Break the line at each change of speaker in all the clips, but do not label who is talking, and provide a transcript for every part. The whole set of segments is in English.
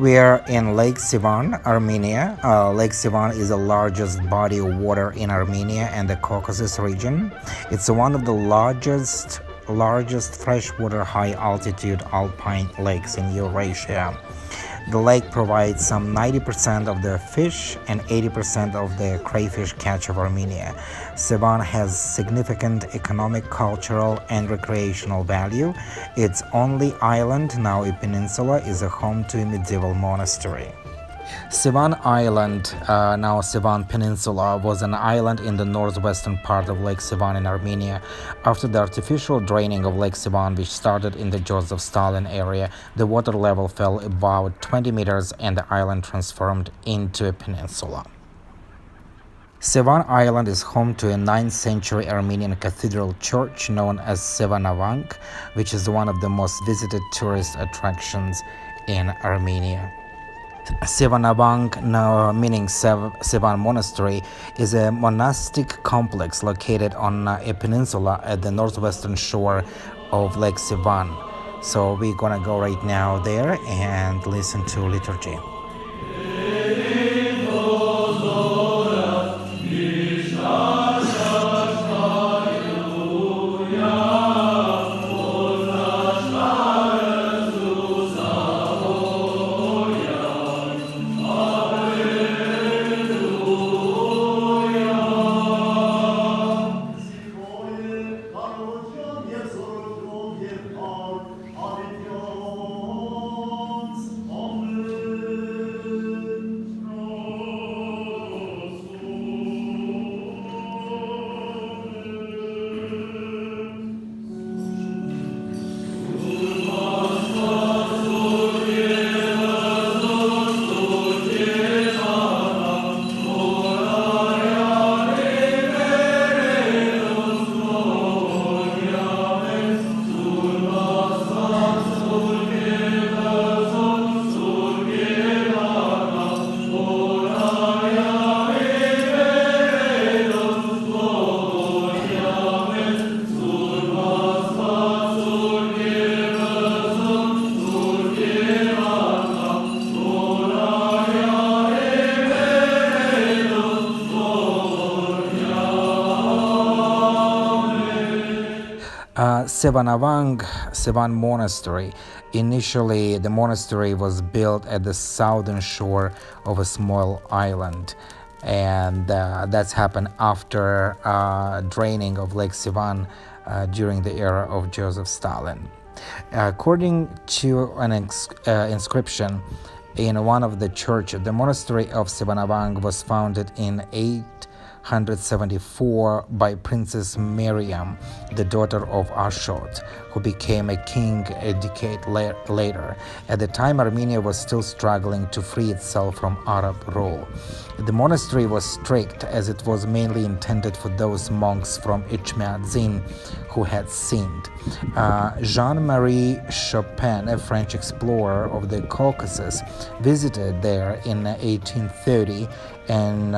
We are in Lake Sevan, Armenia. Lake Sevan is the largest body of water in Armenia and the Caucasus region. It's one of the largest freshwater high-altitude alpine lakes in Eurasia. The lake provides some 90% of the fish and 80% of the crayfish catch of Armenia. Sevan has significant economic, cultural, and recreational value. Its only island, now a peninsula, is a home to a medieval monastery. Sevan Island, now Sevan Peninsula, was an island in the northwestern part of Lake Sevan in Armenia. After the artificial draining of Lake Sevan, which started in the Joseph Stalin area, the water level fell about 20 meters and the island transformed into a peninsula. Sevan Island is home to a 9th century Armenian cathedral church known as Sevanavang, which is one of the most visited tourist attractions in Armenia. Sevanavang, now meaning Sevan Monastery, is a monastic complex located on a peninsula at the northwestern shore of Lake Sevan. So we're gonna go right now there and listen to liturgy. Sevan Monastery. Initially, the monastery was built at the southern shore of a small island, and that's happened after draining of Lake Sevan during the era of Joseph Stalin. According to an inscription in one of the churches, the monastery of Sevanavang was founded in 874 by Princess Miriam, the daughter of Ashot, who became a king a decade later. At the time, Armenia was still struggling to free itself from Arab rule. The monastery was strict, as it was mainly intended for those monks from Ichmiadzin who had sinned. Jean-Marie Chopin, a French explorer of the Caucasus, visited there in 1830 and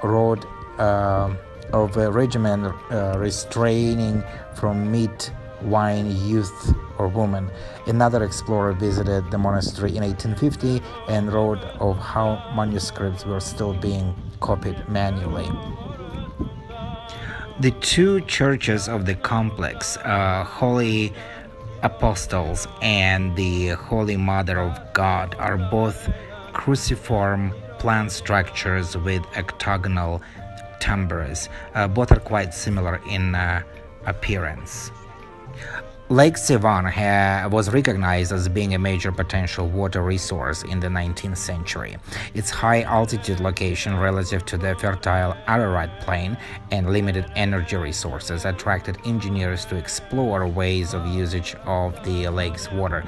wrote of a regimen restraining from meat, wine, youth, or women. Another explorer visited the monastery in 1850 and wrote of how manuscripts were still being copied manually. The two churches of the complex, Holy Apostles and the Holy Mother of God, are both cruciform plan structures with octagonal chambers. Both are quite similar in appearance. Lake Sevan was recognized as being a major potential water resource in the 19th century. Its high-altitude location relative to the fertile Ararat plain and limited energy resources attracted engineers to explore ways of usage of the lake's water.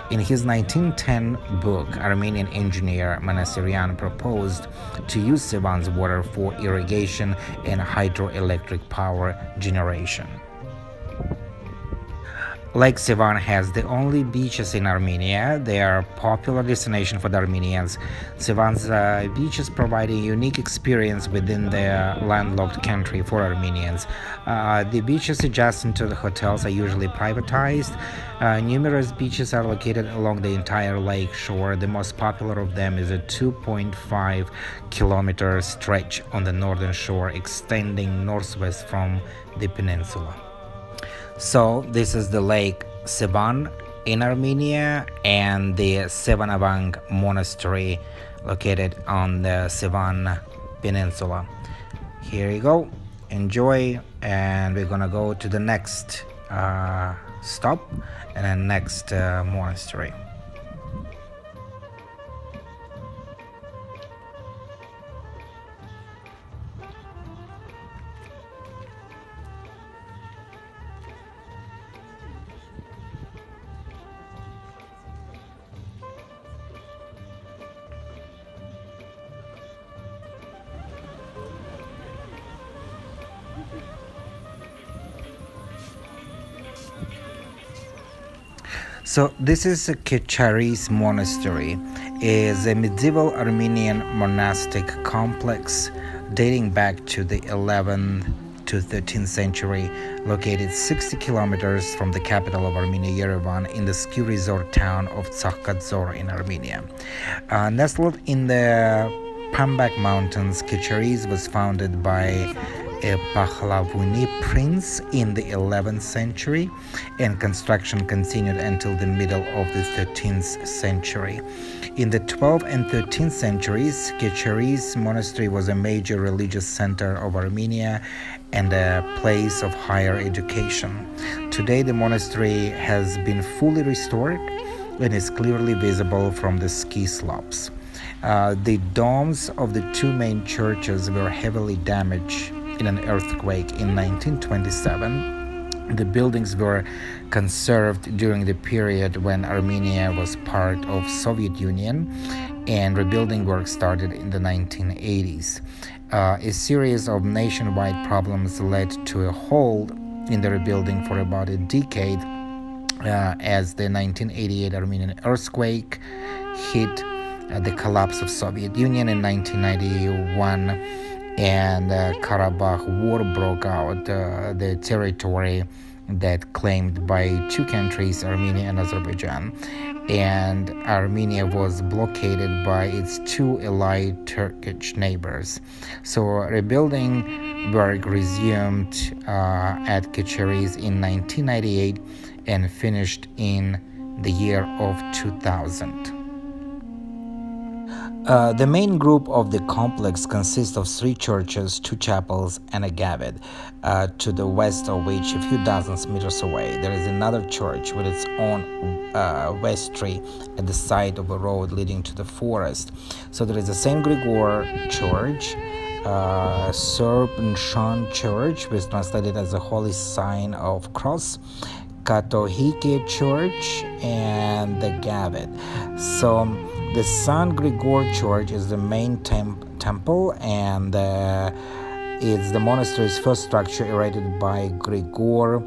In his 1910 book, Armenian engineer Manasirian proposed to use Sevan's water for irrigation and hydroelectric power generation. Lake Sevan has the only beaches in Armenia. They are a popular destination for the Armenians. Sevan's beaches provide a unique experience within the landlocked country for Armenians. The beaches adjacent to the hotels are usually privatized. Numerous beaches are located along the entire lake shore. The most popular of them is a 2.5-kilometer stretch on the northern shore, extending northwest from the peninsula. So this is the lake Sevan in Armenia and the Sevanavang Monastery located on the Sevan Peninsula. Here you go. Enjoy, and we're gonna go to the next stop and then next monastery. So this is a Kecharis Monastery. Is a medieval Armenian monastic complex dating back to the 11th to 13th century, located 60 kilometers from the capital of Armenia, Yerevan, in the ski resort town of Tsakhkadzor in Armenia. Nestled in the Pambak Mountains, Kecharis was founded by a Pahlavuni prince in the 11th century, and construction continued until the middle of the 13th century. In the 12th and 13th centuries, Kecharis Monastery was a major religious center of Armenia and a place of higher education. Today, the monastery has been fully restored and is clearly visible from the ski slopes. The domes of the two main churches were heavily damaged in an earthquake in 1927. The buildings were conserved during the period when Armenia was part of Soviet Union, and rebuilding work started in the 1980s. A series of nationwide problems led to a hold in the rebuilding for about a decade as the 1988 Armenian earthquake hit, the collapse of Soviet Union in 1991, and Karabakh War broke out, the territory that claimed by two countries, Armenia and Azerbaijan, and Armenia was blockaded by its two allied Turkish neighbors. So rebuilding work resumed at Kecharis in 1998 and finished in the year of 2000. The main group of the complex consists of three churches, two chapels, and a gaved, to the west of which, a few dozen meters away, there is another church with its own vestry at the side of a road leading to the forest. So there is the Saint Grigor Church, Serb Nshan Church, which is translated as the Holy Sign of Cross, Katohike Church, and the gaved. So the St. Grigor Church is the main temple, and it's the monastery's first structure erected by Grigor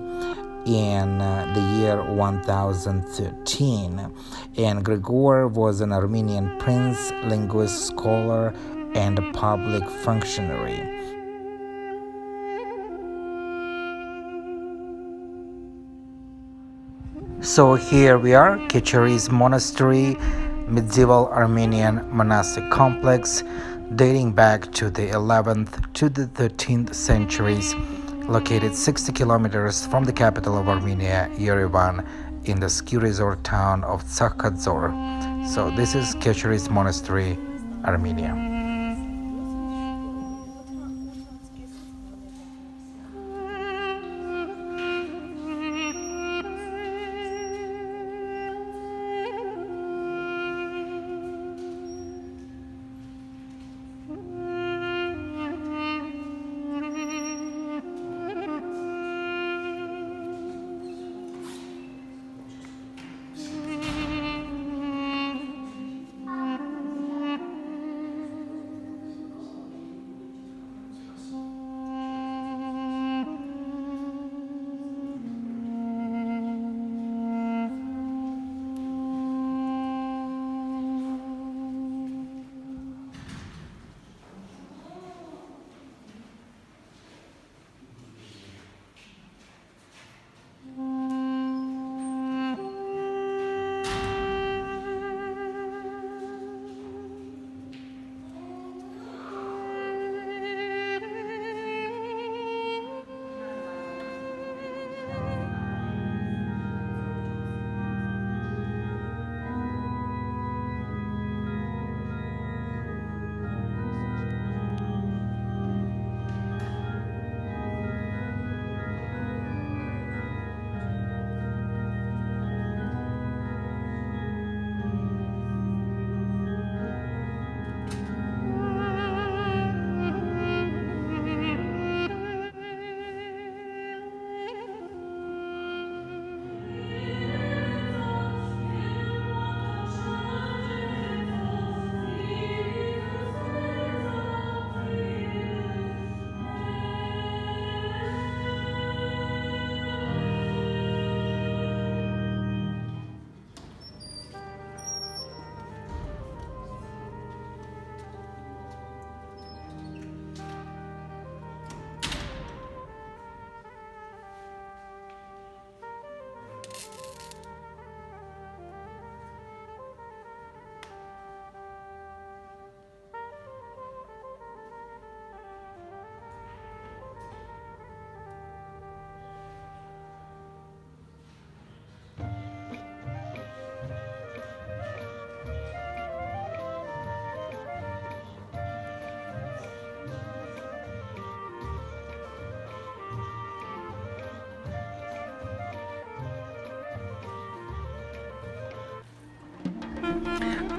in the year 1013. And Grigor was an Armenian prince, linguist, scholar, and a public functionary. So here we are, Kecharis Monastery, medieval Armenian monastic complex dating back to the 11th to the 13th centuries, located 60 kilometers from the capital of Armenia, Yerevan, in the ski resort town of Tsakhkadzor. So this is Kecharis Monastery, Armenia.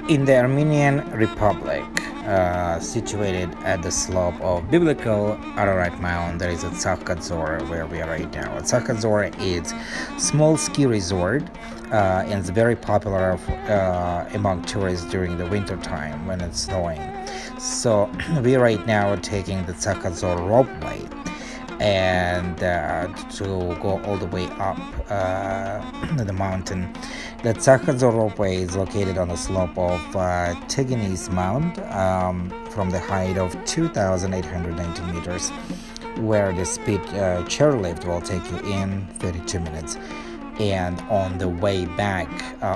In the Armenian Republic, situated at the slope of biblical Ararat Mound, there is a Tsakhkadzor where we are right now. Tsakhkadzor is small ski resort and it's very popular among tourists during the winter time when it's snowing. So we right now are taking the Tsakhkadzor ropeway and to go all the way up the mountain. The Tsakhkadzor ropeway is located on the slope of Kecharis Mound from the height of 2,890 meters, where the speed chairlift will take you in 32 minutes. And on the way back,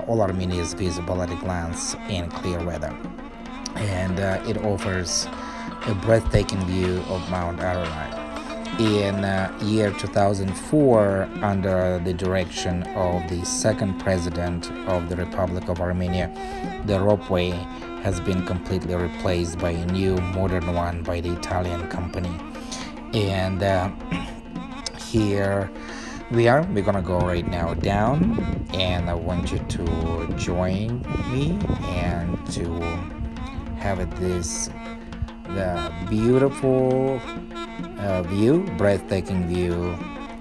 all Armenia is visible at a glance in clear weather. And it offers a breathtaking view of Mount Ararat. In year 2004, under the direction of the second president of the Republic of Armenia, the ropeway has been completely replaced by a new modern one by the Italian company. And here we're gonna go right now down, and I want you to join me and to have the beautiful breathtaking view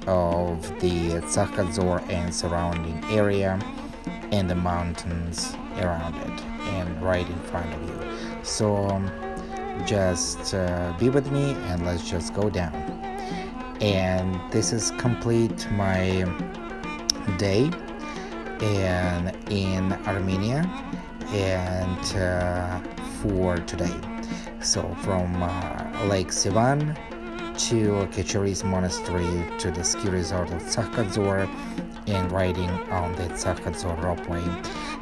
of the Tsakhkadzor and surrounding area and the mountains around it and right in front of you. So just be with me and let's just go down. And this is complete my day and in Armenia and for today. So from Lake Sevan to Kecharis Monastery to the ski resort of Tsakhkadzor and riding on the Tsakhkadzor ropeway.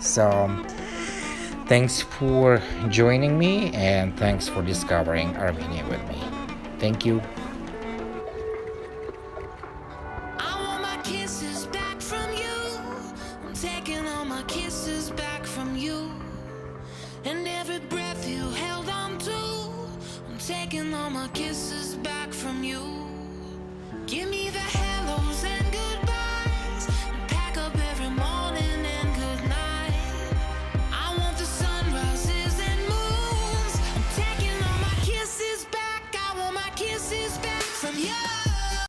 So thanks for joining me and thanks for discovering Armenia with me. Thank you.
I want my kisses back from you. I'm taking all my kisses back from you. And every breath you held on to, I'm taking all my kisses back from you.